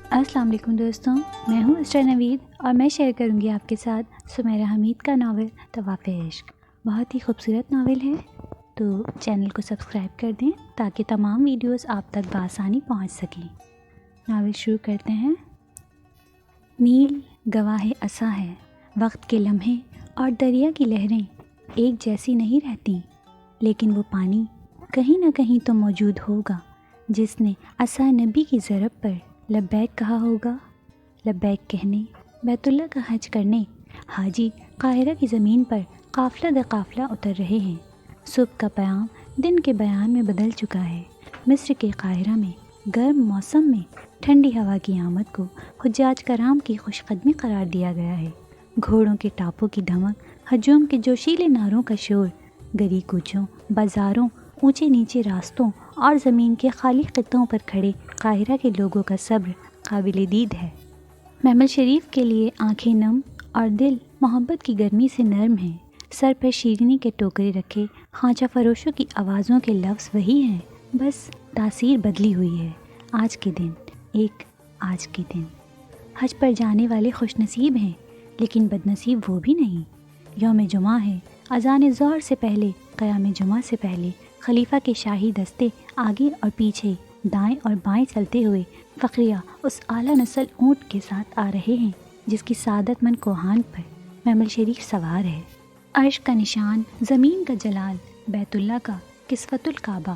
السلام علیکم دوستوں، میں ہوں اسٹر نوید اور میں شیئر کروں گی آپ کے ساتھ سمیرہ حمید کا ناول طواف عشق۔ بہت ہی خوبصورت ناول ہے، تو چینل کو سبسکرائب کر دیں تاکہ تمام ویڈیوز آپ تک بآسانی پہنچ سکیں۔ ناول شروع کرتے ہیں۔ نیل گواہ عصا ہے، وقت کے لمحے اور دریا کی لہریں ایک جیسی نہیں رہتی، لیکن وہ پانی کہیں نہ کہیں تو موجود ہوگا جس نے عصا نبی کی ضرب پر لبیک کہا ہوگا۔ لبیک کہنے، بیت اللہ کا حج کرنے حاجی قاہرہ کی زمین پر قافلہ در قافلہ اتر رہے ہیں۔ صبح کا پیام دن کے بیان میں بدل چکا ہے۔ مصر کے قاہرہ میں گرم موسم میں ٹھنڈی ہوا کی آمد کو حجاج کرام کی خوش قدمی قرار دیا گیا ہے۔ گھوڑوں کے ٹاپوں کی دھمک، ہجوم کے جوشیلے نعروں کا شور، گلی کوچوں، بازاروں، اونچے نیچے راستوں اور زمین کے خالی خطوں پر کھڑے قاہرہ کے لوگوں کا صبر قابل دید ہے۔ محمل شریف کے لیے آنکھیں نم اور دل محبت کی گرمی سے نرم ہیں۔ سر پر شیرینی کے ٹوکرے رکھے خانچہ فروشوں کی آوازوں کے لفظ وہی ہیں، بس تاثیر بدلی ہوئی ہے۔ آج کے دن حج پر جانے والے خوش نصیب ہیں، لیکن بد نصیب وہ بھی نہیں۔ یوم جمعہ ہے، اذان ظہر سے پہلے، قیام جمعہ سے پہلے خلیفہ کے شاہی دستے آگے اور پیچھے، دائیں اور بائیں چلتے ہوئے فقریہ اس اعلیٰ نسل اونٹ کے ساتھ آ رہے ہیں جس کی سعادت مند کوہان پر محمل شریف سوار ہے۔ عرش کا نشان، زمین کا جلال، بیت اللہ کا کسوت الکعبہ،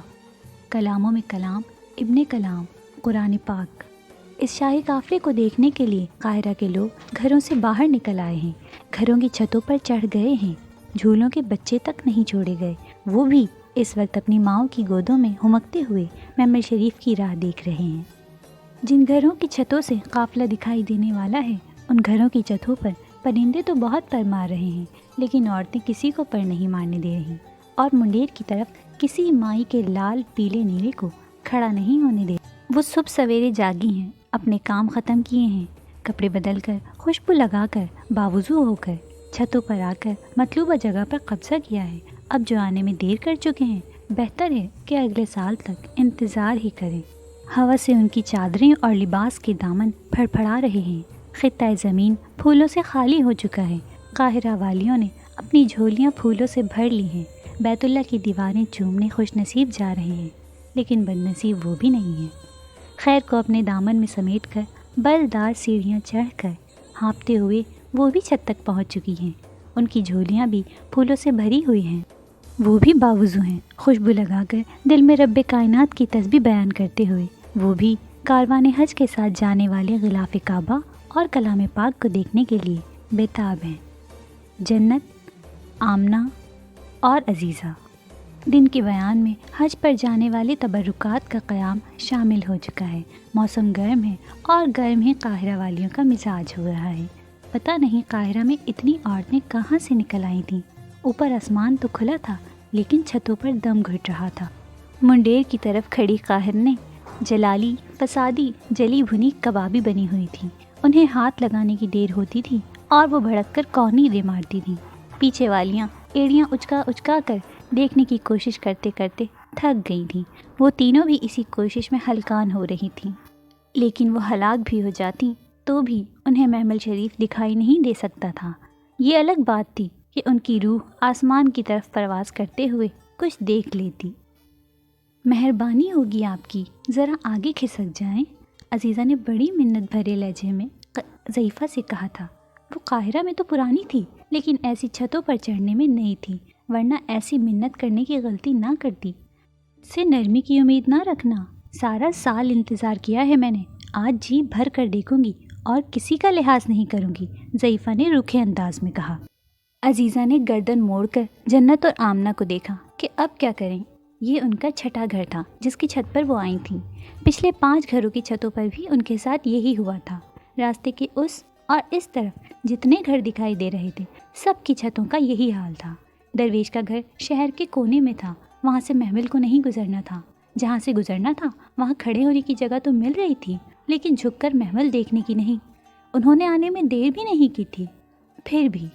کلاموں میں کلام، ابن کلام، قرآن پاک۔ اس شاہی قافلے کو دیکھنے کے لیے قاہرہ کے لوگ گھروں سے باہر نکل آئے ہیں، گھروں کی چھتوں پر چڑھ گئے ہیں، جھولوں کے بچے تک نہیں چھوڑے گئے، وہ بھی اس وقت اپنی ماؤں کی گودوں میں ہمکتے ہوئے محمل شریف کی راہ دیکھ رہے ہیں۔ جن گھروں کی چھتوں سے قافلہ دکھائی دینے والا ہے، ان گھروں کی چھتوں پر پرندے تو بہت پر مار رہے ہیں، لیکن عورتیں کسی کو پر نہیں مارنے دے رہی اور منڈیر کی طرف کسی مائی کے لال پیلے نیلے کو کھڑا نہیں ہونے دے۔ وہ صبح سویرے جاگی ہیں، اپنے کام ختم کیے ہیں، کپڑے بدل کر، خوشبو لگا کر، باوضو ہو کر چھتوں پر آ کر مطلوبہ جگہ پر قبضہ کیا ہے۔ اب جو آنے میں دیر کر چکے ہیں، بہتر ہے کہ اگلے سال تک انتظار ہی کریں۔ ہوا سے ان کی چادریں اور لباس کے دامن پھڑ پھڑا رہے ہیں۔ خطہ زمین پھولوں سے خالی ہو چکا ہے۔ قاہرہ والیوں نے اپنی جھولیاں پھولوں سے بھر لی ہیں۔ بیت اللہ کی دیواریں چومنے خوش نصیب جا رہے ہیں، لیکن بد نصیب وہ بھی نہیں ہے۔ خیر کو اپنے دامن میں سمیٹ کر بلدار سیڑھیاں چڑھ کر ہانپتے ہوئے وہ بھی چھت تک پہنچ چکی ہیں۔ ان کی جھولیاں بھی پھولوں سے بھری ہوئی ہیں، وہ بھی باوضو ہیں، خوشبو لگا کر دل میں رب کائنات کی تسبیح بیان کرتے ہوئے وہ بھی کاروان حج کے ساتھ جانے والے غلاف کعبہ اور کلام پاک کو دیکھنے کے لیے بےتاب ہیں۔ جنت، آمنہ اور عزیزہ۔ دن کے بیان میں حج پر جانے والے تبرکات کا قیام شامل ہو چکا ہے۔ موسم گرم ہے اور گرم ہی قاہرہ والیوں کا مزاج ہو رہا ہے۔ پتہ نہیں قاہرہ میں اتنی عورتیں کہاں سے نکل آئی تھیں۔ اوپر آسمان تو کھلا تھا، لیکن چھتوں پر دم گھٹ رہا تھا۔ منڈیر کی طرف کھڑی قاہرنیں جلالی، فسادی، جلی بھنی کبابی بنی ہوئی تھیں۔ انہیں ہاتھ لگانے کی دیر ہوتی تھی اور وہ بھڑک کر کونی دے مارتی تھیں۔ پیچھے والیاں ایڑیاں اچکا کر دیکھنے کی کوشش کرتے کرتے تھک گئی تھیں۔ وہ تینوں بھی اسی کوشش میں ہلکان ہو رہی تھیں، لیکن وہ ہلاک بھی ہو جاتی تو بھی انہیں محمل شریف دکھائی نہیں دے سکتا تھا۔ یہ الگ بات تھی کہ ان کی روح آسمان کی طرف پرواز کرتے ہوئے کچھ دیکھ لیتی۔ مہربانی ہوگی آپ کی، ذرا آگے کھسک جائیں، عزیزہ نے بڑی منت بھرے لہجے میں ضعیفہ سے کہا تھا۔ وہ قاہرہ میں تو پرانی تھی، لیکن ایسی چھتوں پر چڑھنے میں نئی تھی، ورنہ ایسی منت کرنے کی غلطی نہ کرتی۔ سے نرمی کی امید نہ رکھنا، سارا سال انتظار کیا ہے میں نے، آج جی بھر کر دیکھوں گی اور کسی کا لحاظ نہیں کروں گی، ضعیفہ نے روکھے انداز میں کہا۔ عزیزہ نے گردن موڑ کر جنت اور آمنہ کو دیکھا کہ اب کیا کریں۔ یہ ان کا چھٹا گھر تھا جس کی چھت پر وہ آئی تھیں۔ پچھلے 5 گھروں کی چھتوں پر بھی ان کے ساتھ یہی ہوا تھا۔ راستے کے اس اور اس طرف جتنے گھر دکھائی دے رہے تھے، سب کی چھتوں کا یہی حال تھا۔ درویش کا گھر شہر کے کونے میں تھا، وہاں سے محمل کو نہیں گزرنا تھا۔ جہاں سے گزرنا تھا وہاں کھڑے ہونے کی جگہ تو مل رہی تھی، لیکن جھک کر محمل دیکھنے کی نہیں۔ انہوں نے آنے میں دیر بھی نہیں کی تھی۔ پھر بھی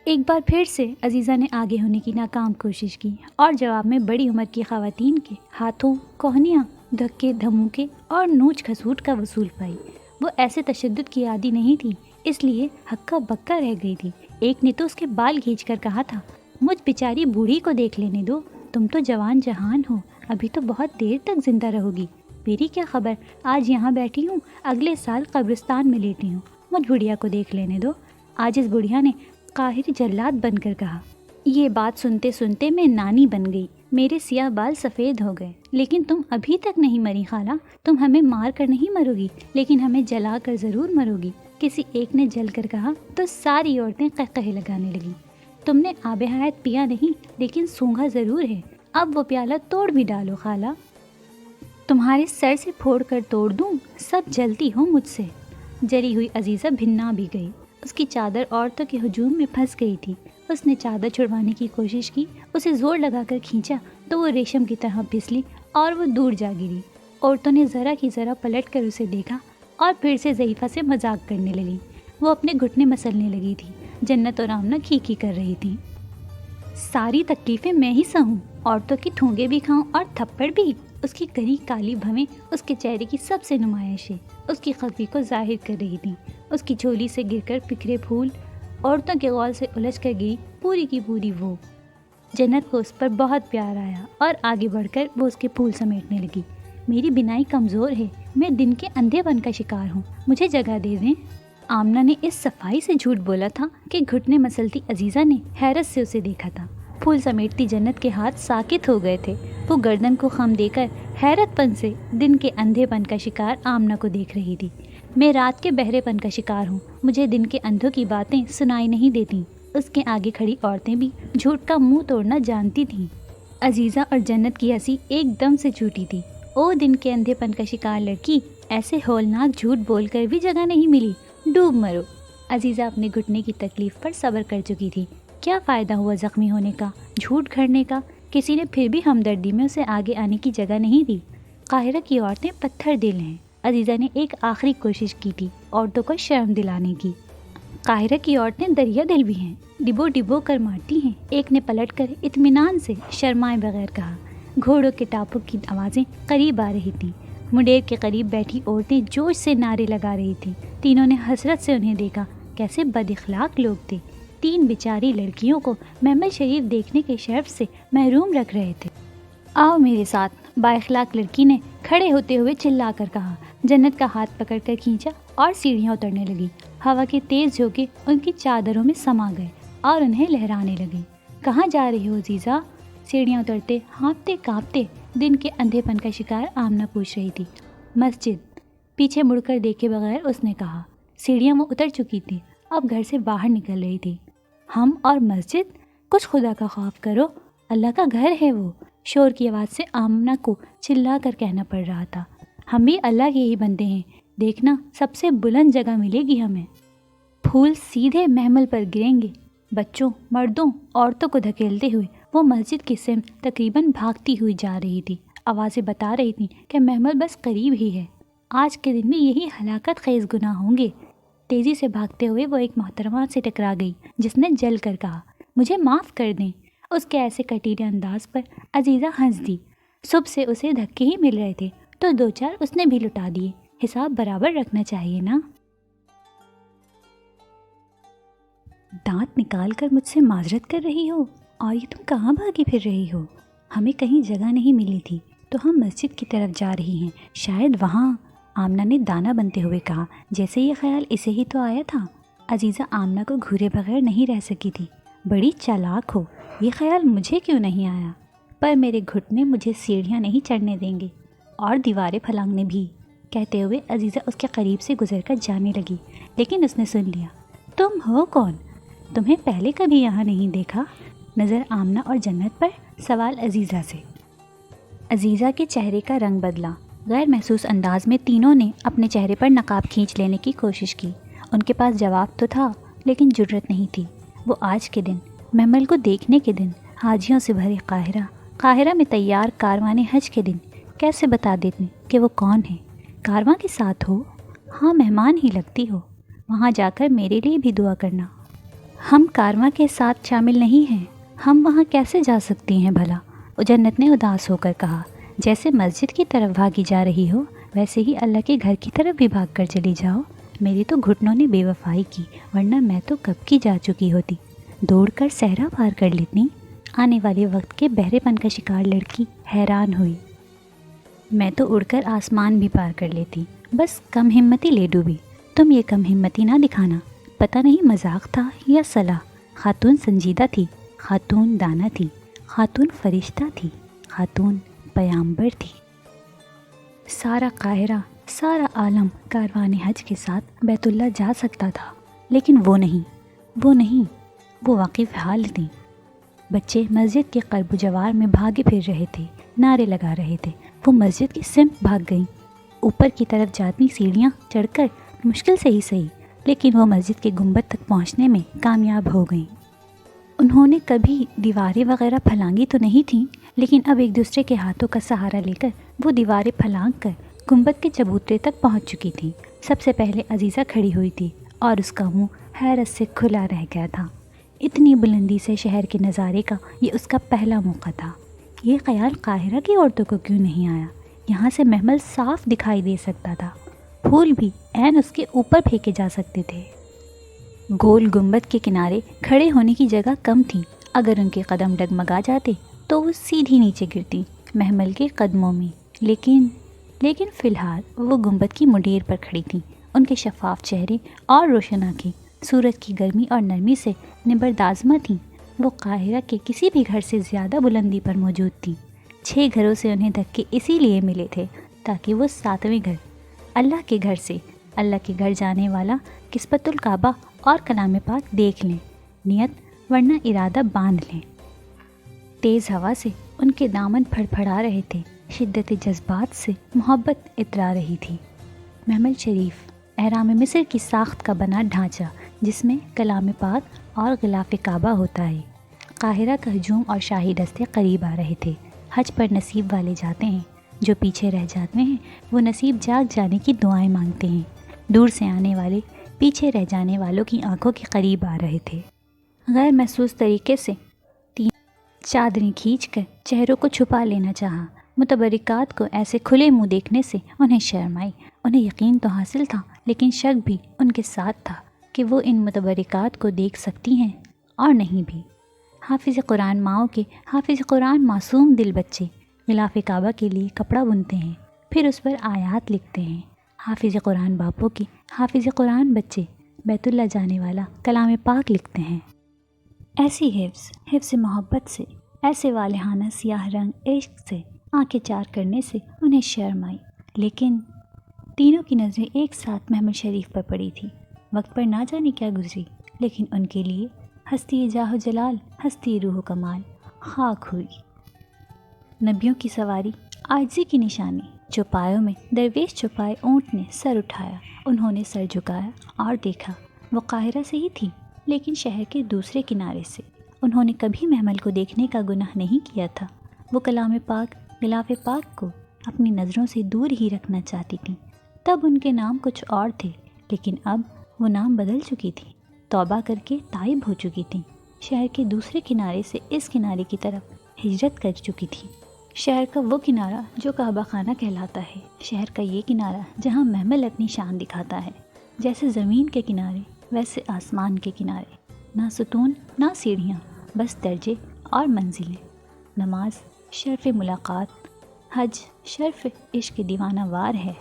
ایک بار پھر سے عزیزہ نے آگے ہونے کی ناکام کوشش کی اور جواب میں بڑی عمر کی خواتین کے ہاتھوں کوہنیاں، دھکے دھموکے اور نوچ کھسوٹ کا وصول پائی۔ وہ ایسے تشدد کی عادی نہیں تھی، اس لیے ہکا بکا رہ گئی تھی۔ ایک نے تو اس کے بال کھینچ کر کہا تھا، مجھ بیچاری بوڑھی کو دیکھ لینے دو، تم تو جوان جہان ہو، ابھی تو بہت دیر تک زندہ رہو گی۔ میری کیا خبر، آج یہاں بیٹھی ہوں، اگلے سال قبرستان میں لیٹی ہوں، مجھ بڑھیا کو دیکھ لینے دو۔ آج اس بڑھیا نے قاہری جلاد بن کر کہا۔ یہ بات سنتے سنتے میں نانی بن گئی، میرے سیاہ بال سفید ہو گئے۔ لیکن تم ابھی تک نہیں مری خالہ، تم ہمیں مار کر نہیں مرو گی، لیکن ہمیں جلا کر ضرور مرو گی، کسی ایک نے جل کر کہا تو ساری عورتیں قہقہے لگانے لگیں۔ تم نے آب حیات پیا نہیں، لیکن سونگھا ضرور ہے، اب وہ پیالہ توڑ بھی ڈالو خالہ، تمہارے سر سے پھوڑ کر توڑ دوں، سب جلتی ہو مجھ سے۔ جلی ہوئی عزیزہ بھنا بھی گئی، اس کی چادر عورتوں کے ہجوم میں پھنس گئی تھی۔ اس نے چادر چھڑوانے کی کوشش کی، اسے زور لگا کر کھینچا تو وہ ریشم کی طرح پھسلی اور وہ دور جا گری۔ عورتوں نے ذرا کی ذرا پلٹ کر اسے دیکھا اور پھر سے ضعیفہ سے مذاق کرنے لگی۔ وہ اپنے گھٹنے مسلنے لگی تھی، جنت اور آمنہ کھی کر رہی تھیں۔ ساری تکلیفیں میں ہی سہوں، عورتوں کی ٹھونگے بھی کھاؤں اور تھپڑ بھی۔ اس کی کری کالی بھویں اس کے چہرے کی سب سے نمائشیں اس کی خفی کو ظاہر کر رہی تھیں۔ اس کی جھولی سے گر کر بکھرے پھول عورتوں کے غول سے الجھ کر گئی پوری کی پوری وہ۔ جنت کو اس پر بہت پیار آیا اور آگے بڑھ کر وہ اس کے پھول سمیٹنے لگی۔ میری بینائی کمزور ہے، میں دن کے اندھے پن کا شکار ہوں، مجھے جگہ دے دیں۔ آمنہ نے اس صفائی سے جھوٹ بولا تھا کہ گھٹنے مسلتی عزیزہ نے حیرت سے اسے دیکھا تھا۔ پھول سمیٹتی جنت کے ہاتھ ساکت ہو گئے تھے، وہ گردن کو خم دے کر حیرت پن سے دن کے اندھے پن کا شکار آمنہ کو دیکھ رہی تھی۔ میں رات کے بہرے پن کا شکار ہوں، مجھے دن کے اندھوں کی باتیں سنائی نہیں دیتی۔ اس کے آگے کھڑی عورتیں بھی جھوٹ کا منہ توڑنا جانتی تھیں۔ عزیزہ اور جنت کی ہنسی ایک دم سے چھوٹی تھی۔ او دن کے اندھے پن کا شکار لڑکی، ایسے ہولناک جھوٹ بول کر بھی جگہ نہیں ملی، ڈوب مرو۔ عزیزہ اپنے گھٹنے کی تکلیف پر صبر کر چکی تھی، کیا فائدہ ہوا زخمی ہونے کا، جھوٹ گھڑنے کا، کسی نے پھر بھی ہمدردی میں اسے آگے آنے کی جگہ نہیں دی۔ قاہرہ کی عورتیں پتھر دل ہیں۔ عزیزہ نے ایک آخری کوشش کی تھی عورتوں کو شرم دلانے کی۔ قاہرہ کی عورتیں دریا دل بھی ہیں، ڈبو ڈبو کر مارتی ہیں۔ ایک نے پلٹ کر اطمینان سے شرمائے بغیر کہا۔ گھوڑوں کے ٹاپوں کی آوازیں قریب آ رہی تھیں، منڈیر کے قریب بیٹھی عورتیں جوش سے نعرے لگا رہی تھیں۔ تینوں نے حسرت سے انہیں دیکھا، کیسے بد اخلاق لوگ تھے، تین بیچاری لڑکیوں کو محمل شریف دیکھنے کے شرف سے محروم رکھ رہے تھے۔ آؤ میرے ساتھ، با اخلاق لڑکی نے کھڑے ہوتے ہوئے چلا کر کہا۔ جنت کا ہاتھ پکڑ کر کھینچا اور سیڑھیاں اترنے لگی۔ ہوا کے تیز جھونکے ان کی چادروں میں سما گئے اور انہیں لہرانے لگے۔ کہاں جا رہی ہو عزیزہ؟ سیڑھیاں اترتے ہانپتے کانپتے دن کے اندھے پن کا شکار آمنہ پوچھ رہی تھی۔ مسجد، پیچھے مڑ کر دیکھے بغیر اس نے کہا۔ سیڑھیاں وہ اتر چکی تھی، اب گھر سے باہر نکل رہی تھی۔ ہم اور مسجد؟ کچھ خدا کا خوف کرو، اللہ کا گھر ہے وہ۔ شور کی آواز سے آمنہ کو چلا کر کہنا پڑ رہا تھا۔ ہم بھی اللہ کے ہی بندے ہیں، دیکھنا سب سے بلند جگہ ملے گی ہمیں۔ پھول سیدھے محمل پر گریں گے۔ بچوں، مردوں، عورتوں کو دھکیلتے ہوئے وہ مسجد کی سمت تقریباً بھاگتی ہوئی جا رہی تھی۔ آوازیں بتا رہی تھیں کہ محمل بس قریب ہی ہے، آج کے دن میں یہی ہلاکت خیز گناہ ہوں گے۔ تیزی سے بھاگتے ہوئے وہ ایک محترمہ سے ٹکرا گئی جس نے جل کر کہا، مجھے معاف کر دیں۔ اس کے ایسے کٹیلے انداز پر عزیزہ ہنس دی۔ صبح سے اسے دھکے ہی مل رہے تھے تو دو چار اس نے بھی لٹا دیے، حساب برابر رکھنا چاہیے نا۔ دانت نکال کر مجھ سے معذرت کر رہی ہو، اور یہ تم کہاں بھاگی پھر رہی ہو؟ ہمیں کہیں جگہ نہیں ملی تھی تو ہم مسجد کی طرف جا رہی ہیں، شاید وہاں۔ آمنہ نے دانہ بنتے ہوئے کہا، جیسے یہ خیال اسے ہی تو آیا تھا۔ عزیزہ آمنہ کو گھورے بغیر نہیں رہ سکی تھی۔ بڑی چالاک ہو، یہ خیال مجھے کیوں نہیں آیا؟ پر میرے گھٹنے مجھے سیڑھیاں نہیں چڑھنے دیں گے، اور دیواریں پھلانگنے بھی۔ کہتے ہوئے عزیزہ اس کے قریب سے گزر کر جانے لگی، لیکن اس نے سن لیا۔ تم ہو کون؟ تمہیں پہلے کبھی یہاں نہیں دیکھا۔ نظر آمنہ اور جنت پر، سوال عزیزہ سے۔ عزیزہ کے چہرے کا رنگ بدلا، غیر محسوس انداز میں تینوں نے اپنے چہرے پر نقاب کھینچ لینے کی کوشش کی۔ ان کے پاس جواب تو تھا لیکن جرأت نہیں تھی۔ وہ آج کے دن، محمل کو دیکھنے کے دن، حاجیوں سے بھرے قاہرہ میں تیار کاروان حج کے دن کیسے بتا دیتے کہ وہ کون ہے؟ کارواں کے ساتھ ہو، ہاں مہمان ہی لگتی ہو، وہاں جا کر میرے لیے بھی دعا کرنا۔ ہم کارواں کے ساتھ شامل نہیں ہیں، ہم وہاں کیسے جا سکتی ہیں بھلا؟ جنت نے اداس ہو کر کہا، جیسے مسجد کی طرف بھاگی جا رہی ہو، ویسے ہی اللہ کے گھر کی طرف بھی بھاگ کر چلی جاؤ۔ میری تو گھٹنوں نے بے وفائی کی، ورنہ میں تو کب کی جا چکی ہوتی۔ دوڑ کر صحرا پار کر لیتی۔ آنے والے وقت کے بہرے پن کا شکار لڑکی حیران ہوئی۔ میں تو اڑ کر آسمان بھی پار کر لیتی، بس کم ہمتی لے ڈوبی۔ تم یہ کم ہمتی نہ دکھانا، پتہ نہیں مذاق تھا یا صلاح۔ خاتون سنجیدہ تھی، خاتون دانا تھی، خاتون فرشتہ تھی، خاتون پیامبر تھی۔ سارا قاہرہ، سارا عالم کاروان حج کے ساتھ بیت اللہ جا سکتا تھا، لیکن وہ نہیں، وہ واقف حال تھیں۔ بچے مسجد کے قرب و جوار میں بھاگے پھر رہے تھے، نعرے لگا رہے تھے۔ وہ مسجد کی سمت بھاگ گئیں، اوپر کی طرف جاتی سیڑھیاں چڑھ کر، مشکل سے ہی صحیح، لیکن وہ مسجد کے گنبد تک پہنچنے میں کامیاب ہو گئیں۔ انہوں نے کبھی دیواریں وغیرہ پھلانگی تو نہیں تھیں، لیکن اب ایک دوسرے کے ہاتھوں کا سہارا لے کر وہ دیواریں پھلانگ کر گنبد کے چبوترے تک پہنچ چکی تھیں۔ سب سے پہلے عزیزہ کھڑی ہوئی تھی اور اس کا منہ حیرت سے کھلا رہ گیا تھا۔ اتنی بلندی سے شہر کے نظارے کا یہ اس کا پہلا موقع تھا۔ یہ خیال قاہرہ کی عورتوں کو کیوں نہیں آیا؟ یہاں سے محمل صاف دکھائی دے سکتا تھا، پھول بھی عین اس کے اوپر پھینکے جا سکتے تھے۔ گول گنبد کے کنارے کھڑے ہونے کی جگہ کم تھی، اگر ان کے قدم ڈگمگا جاتے تو وہ سیدھی نیچے گرتی محمل کے قدموں میں۔ لیکن فی الحال وہ گنبد کی منڈیر پر کھڑی تھیں۔ ان کے شفاف چہرے اور روشن آنکھیں سورج کی گرمی اور نرمی سے نبردآزما تھیں۔ وہ قاہرہ کے کسی بھی گھر سے زیادہ بلندی پر موجود تھیں۔ 6 گھروں سے انہیں دھکے اسی لیے ملے تھے تاکہ وہ 7ویں گھر، اللہ کے گھر سے، اللہ کے گھر جانے والا قصبۃ الکعبہ اور کلام پاک دیکھ لیں، نیت ورنہ ارادہ باندھ لیں۔ تیز ہوا سے ان کے دامن پھڑپھڑا رہے تھے، شدت جذبات سے محبت اترا رہی تھی۔ محمل شریف احرام مصر کی ساخت کا بنا ڈھانچہ، جس میں کلام پاک اور غلاف کعبہ ہوتا ہے۔ قاہرہ کا ہجوم اور شاہی دستے قریب آ رہے تھے۔ حج پر نصیب والے جاتے ہیں، جو پیچھے رہ جاتے ہیں وہ نصیب جاگ جانے کی دعائیں مانگتے ہیں۔ دور سے آنے والے پیچھے رہ جانے والوں کی آنکھوں کے قریب آ رہے تھے۔ غیر محسوس طریقے سے 3 چادریں کھینچ کر چہروں کو چھپا لینا چاہا۔ متبرکات کو ایسے کھلے منہ دیکھنے سے انہیں شرم آئی۔ انہیں یقین تو حاصل تھا، لیکن شک بھی ان کے ساتھ تھا کہ وہ ان متبرکات کو دیکھ سکتی ہیں اور نہیں بھی۔ حافظ قرآن ماؤں کے حافظ قرآن معصوم دل بچے غلاف کعبہ کے لیے کپڑا بنتے ہیں، پھر اس پر آیات لکھتے ہیں۔ حافظ قرآن باپوں کے حافظ قرآن بچے بیت اللہ جانے والا کلام پاک لکھتے ہیں۔ ایسی حفظ محبت سے، ایسے والہانہ سیاہ رنگ عشق سے آنکھیں چار کرنے سے انہیں شرم آئی، لیکن تینوں کی نظریں ایک ساتھ محمد شریف پر پڑی تھی۔ وقت پر نہ جانے کیا گزری، لیکن ان کے لیے ہستی جاہ و جلال، ہستی روح و کمال خاک ہوئی۔ نبیوں کی سواری، عاجزی کی نشانی۔ چوپایوں میں درویش چوپائے اونٹ نے سر اٹھایا، انہوں نے سر جھکایا اور دیکھا، وہ قاہرہ سے ہی تھی، لیکن شہر کے دوسرے کنارے سے۔ انہوں نے کبھی محمل کو دیکھنے کا گناہ نہیں کیا تھا۔ وہ کلام پاک، غلاف پاک کو اپنی نظروں سے دور ہی رکھنا چاہتی تھیں۔ تب ان کے نام کچھ اور تھے، لیکن اب وہ نام بدل چکی تھی، توبہ کر کے تائب ہو چکی تھیں۔ شہر کے دوسرے کنارے سے اس کنارے کی طرف ہجرت کر چکی تھی۔ شہر کا وہ کنارہ جو کعبہ خانہ کہلاتا ہے، شہر کا یہ کنارہ جہاں محمل اپنی شان دکھاتا ہے۔ جیسے زمین کے کنارے ویسے آسمان کے کنارے، نہ ستون نہ سیڑھیاں، بس درجے اور منزلیں۔ نماز شرف ملاقات، حج شرف عشق دیوانہ وار ہے۔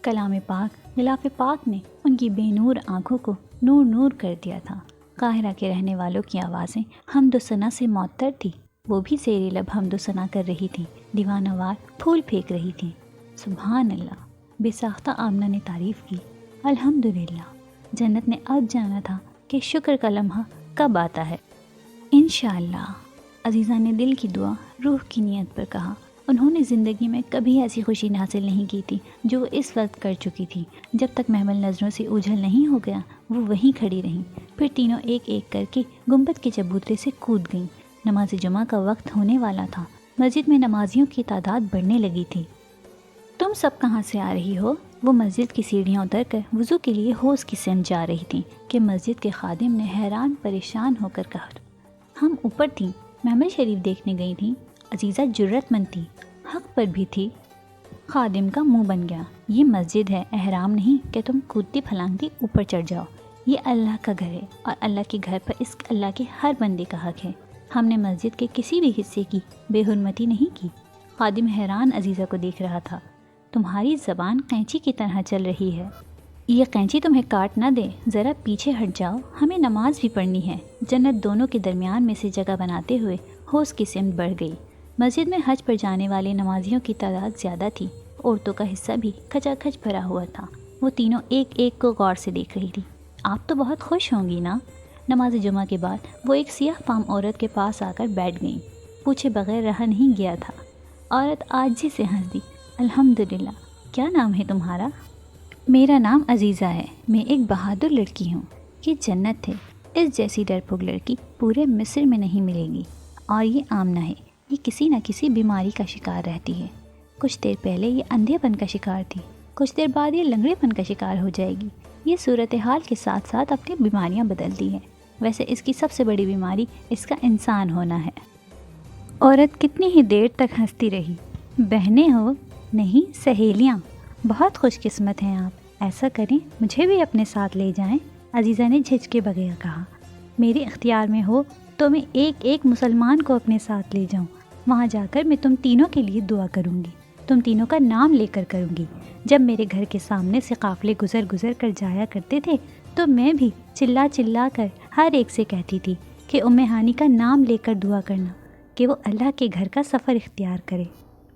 کلام پاک، غلاف پاک نے ان کی بے نور آنکھوں کو نور نور کر دیا تھا۔ قاہرہ کے رہنے والوں کی آوازیں حمد و ثنا سے معطر تھی، وہ بھی زیر لب حمد و ثنا کر رہی تھیں، دیوانہ وار پھول پھینک رہی تھیں۔ سبحان اللہ، بے ساختہ آمنہ نے تعریف کی۔ الحمدللہ، جنت نے اب جانا تھا کہ شکر کا لمحہ کب آتا ہے۔ انشاءاللہ، عزیزہ نے دل کی دعا روح کی نیت پر کہا۔ انہوں نے زندگی میں کبھی ایسی خوشی حاصل نہیں کی تھی جو وہ اس وقت کر چکی تھی۔ جب تک محمل نظروں سے اوجھل نہیں ہو گیا، وہ وہیں کھڑی رہیں۔ پھر تینوں ایک ایک کر کے گنبد کے چبوترے سے کود گئیں۔ نماز جمعہ کا وقت ہونے والا تھا، مسجد میں نمازیوں کی تعداد بڑھنے لگی تھی۔ تم سب کہاں سے آ رہی ہو؟ وہ مسجد کی سیڑھیاں اتر کر وضو کے لیے حوض کی سمت جا رہی تھیں کہ مسجد کے خادم نے حیران پریشان ہو کر کہا، ہم اوپر تھیں، محمل شریف دیکھنے گئی تھیں۔ عزیزہ جرت مند تھی، حق پر بھی تھی۔ خادم کا منہ بن گیا، یہ مسجد ہے، احرام نہیں کہ تم کودتی پھلانگتی اوپر چڑھ جاؤ۔ یہ اللہ کا گھر ہے اور اللہ کے گھر پر اس اللہ کے ہر بندے کا حق ہے۔ ہم نے مسجد کے کسی بھی حصے کی بے حرمتی نہیں کی۔ خادم حیران عزیزہ کو دیکھ رہا تھا۔ تمہاری زبان قینچی کی طرح چل رہی ہے، یہ قینچی تمہیں کاٹ نہ دے، ذرا پیچھے ہٹ جاؤ، ہمیں نماز بھی پڑھنی ہے۔ جنت دونوں کے درمیان میں سے جگہ بناتے ہوئے حوض کی سمت بڑھ گئی۔ مسجد میں حج پر جانے والے نمازیوں کی تعداد زیادہ تھی، عورتوں کا حصہ بھی کھچا کھچ بھرا ہوا تھا۔ وہ تینوں ایک ایک کو غور سے دیکھ رہی تھی۔ آپ تو بہت خوش ہوں گی نا؟ نماز جمعہ کے بعد وہ ایک سیاہ فام عورت کے پاس آ کر بیٹھ گئیں۔ پوچھے بغیر رہا نہیں گیا تھا۔ عورت عاجزی سے ہنس دی۔ الحمدللہ، کیا نام ہے تمہارا؟ میرا نام عزیزہ ہے، میں ایک بہادر لڑکی ہوں۔ یہ جنت ہے، اس جیسی ڈرپوک لڑکی پورے مصر میں نہیں ملے گی۔ اور یہ آمنہ ہے، یہ کسی نہ کسی بیماری کا شکار رہتی ہے۔ کچھ دیر پہلے یہ اندھے پن کا شکار تھی، کچھ دیر بعد یہ لنگڑے پن کا شکار ہو جائے گی۔ یہ صورتحال کے ساتھ ساتھ اپنی بیماریاں بدلتی ہے۔ ویسے اس کی سب سے بڑی بیماری اس کا انسان ہونا ہے۔ عورت کتنی ہی دیر تک ہنستی رہی۔ بہنیں ہو؟ نہیں، سہیلیاں۔ بہت خوش قسمت ہیں آپ، ایسا کریں مجھے بھی اپنے ساتھ لے جائیں، عزیزہ نے جھجکے بغیر کہا۔ میرے اختیار میں ہو تو میں ایک ایک مسلمان کو اپنے ساتھ لے جاؤں، وہاں جا کر میں تم تینوں کے لیے دعا کروں گی، تم تینوں کا نام لے کر کروں گی۔ جب میرے گھر کے سامنے سے قافلے گزر کر جایا کرتے تھے تو میں بھی چلا چلا کر ہر ایک سے کہتی تھی کہ ام ہانی کا نام لے کر دعا کرنا کہ وہ اللہ کے گھر کا سفر اختیار کرے۔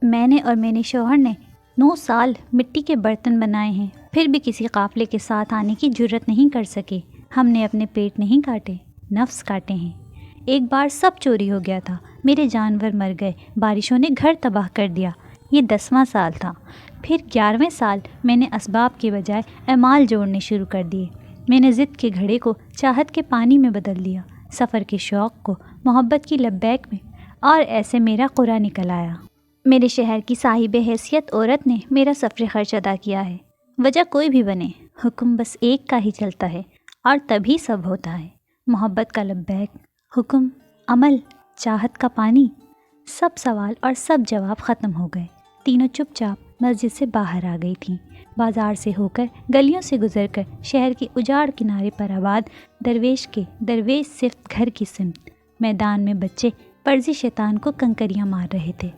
میں نے اور میرے شوہر نے 9 سال مٹی کے برتن بنائے ہیں، پھر بھی کسی قافلے کے ساتھ آنے کی جرت نہیں کر سکے۔ ہم نے اپنے پیٹ نہیں کاٹے، نفس کاٹے ہیں۔ ایک بار سب چوری ہو گیا تھا، میرے جانور مر گئے، بارشوں نے گھر تباہ کر دیا۔ یہ 10واں سال تھا۔ پھر 11ویں سال میں نے اسباب کے بجائے اعمال جوڑنے شروع کر دیے۔ میں نے ضد کے گھڑے کو چاہت کے پانی میں بدل دیا، سفر کے شوق کو محبت کی لبیک میں، اور ایسے میرا قرا نکل آیا۔ میرے شہر کی صاحب حیثیت عورت نے میرا سفر خرچ ادا کیا ہے۔ وجہ کوئی بھی بنے، حکم بس ایک کا ہی چلتا ہے اور تبھی سب ہوتا ہے۔ محبت کا لبیک، حکم، عمل، چاہت کا پانی۔ سب سوال اور سب جواب ختم ہو گئے۔ تینوں چپ چاپ مسجد سے باہر آ گئی تھیں۔ بازار سے ہو کر، گلیوں سے گزر کر، شہر کے اجاڑ کنارے پر آباد درویش صرف گھر کی سمت۔ میدان میں بچے پرزی شیطان کو کنکریاں مار رہے تھے۔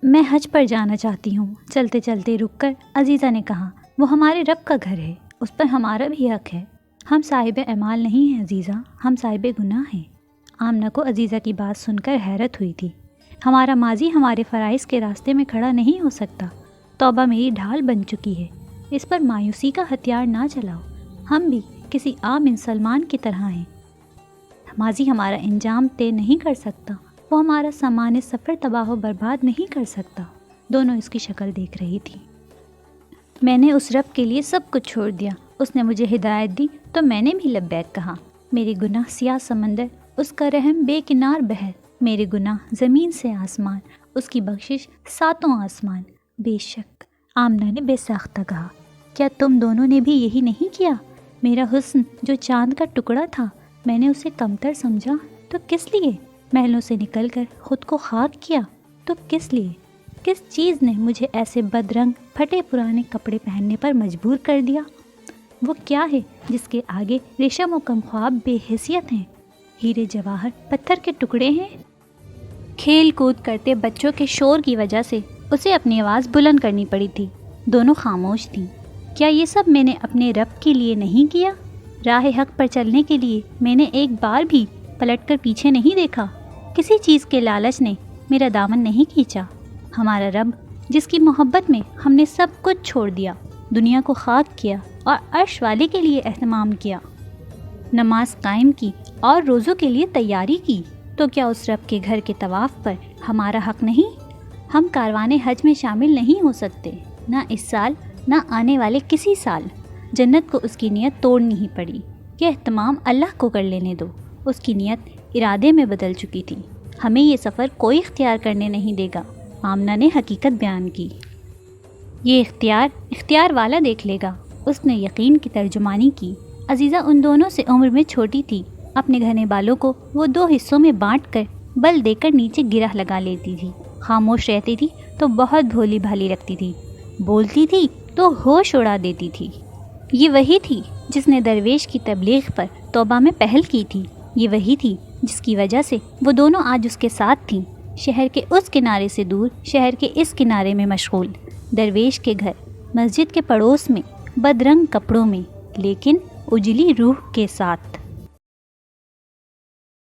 میں حج پر جانا چاہتی ہوں، چلتے چلتے رک کر عزیزہ نے کہا۔ وہ ہمارے رب کا گھر ہے، اس پر ہمارا بھی حق ہے۔ ہم صاحب اعمال نہیں ہیں عزیزہ، ہم صاحب گناہ ہیں۔ آمنہ کو عزیزہ کی بات سن کر حیرت ہوئی تھی۔ ہمارا ماضی ہمارے فرائض کے راستے میں کھڑا نہیں ہو سکتا۔ توبہ میری ڈھال بن چکی ہے، اس پر مایوسی کا ہتھیار نہ چلاؤ۔ ہم بھی کسی عام انسان کی طرح ہیں۔ ماضی ہمارا انجام طے نہیں کر سکتا، وہ ہمارا سامان سفر تباہ و برباد نہیں کر سکتا۔ دونوں اس کی شکل دیکھ رہی تھی۔ میں نے اس رب کے لیے سب کچھ چھوڑ دیا، اس نے مجھے ہدایت دی تو میں نے بھی لبیک کہا۔ میرے گناہ سیاہ سمندر، اس کا رحم بے کنار بحر۔ میرے گناہ زمین سے آسمان، اس کی بخشش 7 آسمان۔ بے شک، آمنہ نے بے ساختہ کہا، کیا تم دونوں نے بھی یہی نہیں کیا؟ میرا حسن جو چاند کا ٹکڑا تھا، میں نے اسے کمتر سمجھا تو کس لیے؟ محلوں سے نکل کر خود کو خاک کیا تو کس لیے؟ کس چیز نے مجھے ایسے بدرنگ پھٹے پرانے کپڑے پہننے پر مجبور کر دیا؟ وہ کیا ہے جس کے آگے ریشم و کم خواب بے حیثیت ہیں، ہیرے جواہر پتھر کے ٹکڑے ہیں؟ کھیل کود کرتے بچوں کے شور کی وجہ سے اسے اپنی آواز بلند کرنی پڑی تھی۔ دونوں خاموش تھیں۔ کیا یہ سب میں نے اپنے رب کے لیے نہیں کیا؟ راہ حق پر چلنے کے لیے میں نے ایک بار بھی پلٹ کر پیچھے نہیں دیکھا۔ کسی چیز کے لالچ نے میرا دامن نہیں کھینچا۔ ہمارا رب جس کی محبت میں ہم نے سب کچھ چھوڑ دیا، دنیا کو خاک کیا اور عرش والے کے لیے اہتمام کیا، نماز قائم کی اور روزوں کے لیے تیاری کی، تو کیا اس رب کے گھر کے طواف پر ہمارا حق نہیں؟ ہم کاروان حج میں شامل نہیں ہو سکتے، نہ اس سال نہ آنے والے کسی سال۔ جنت کو اس کی نیت توڑنی ہی پڑی۔ یہ اہتمام اللہ کو کر لینے دو، اس کی نیت ارادے میں بدل چکی تھی۔ ہمیں یہ سفر کوئی اختیار کرنے نہیں دے گا، آمنہ نے حقیقت بیان کی۔ یہ اختیار والا دیکھ لے گا، اس نے یقین کی ترجمانی کی۔ عزیزہ ان دونوں سے عمر میں چھوٹی تھی۔ اپنے گھنے بالوں کو وہ 2 حصوں میں بانٹ کر بل دے کر نیچے گرہ لگا لیتی تھی۔ خاموش رہتی تھی تو بہت بھولی بھالی لگتی تھی۔ بولتی تھی تو ہوش اڑا دیتی تھی۔ یہ وہی تھی جس نے درویش کی تبلیغ پر توبہ میں پہل کی تھی۔ یہ وہی تھی جس کی وجہ سے وہ دونوں آج اس کے ساتھ تھیں، شہر کے اس کنارے سے دور، شہر کے اس کنارے میں مشغول۔ درویش کے گھر مسجد کے پڑوس میں، بدرنگ کپڑوں میں، لیکن اجلی روح کے ساتھ۔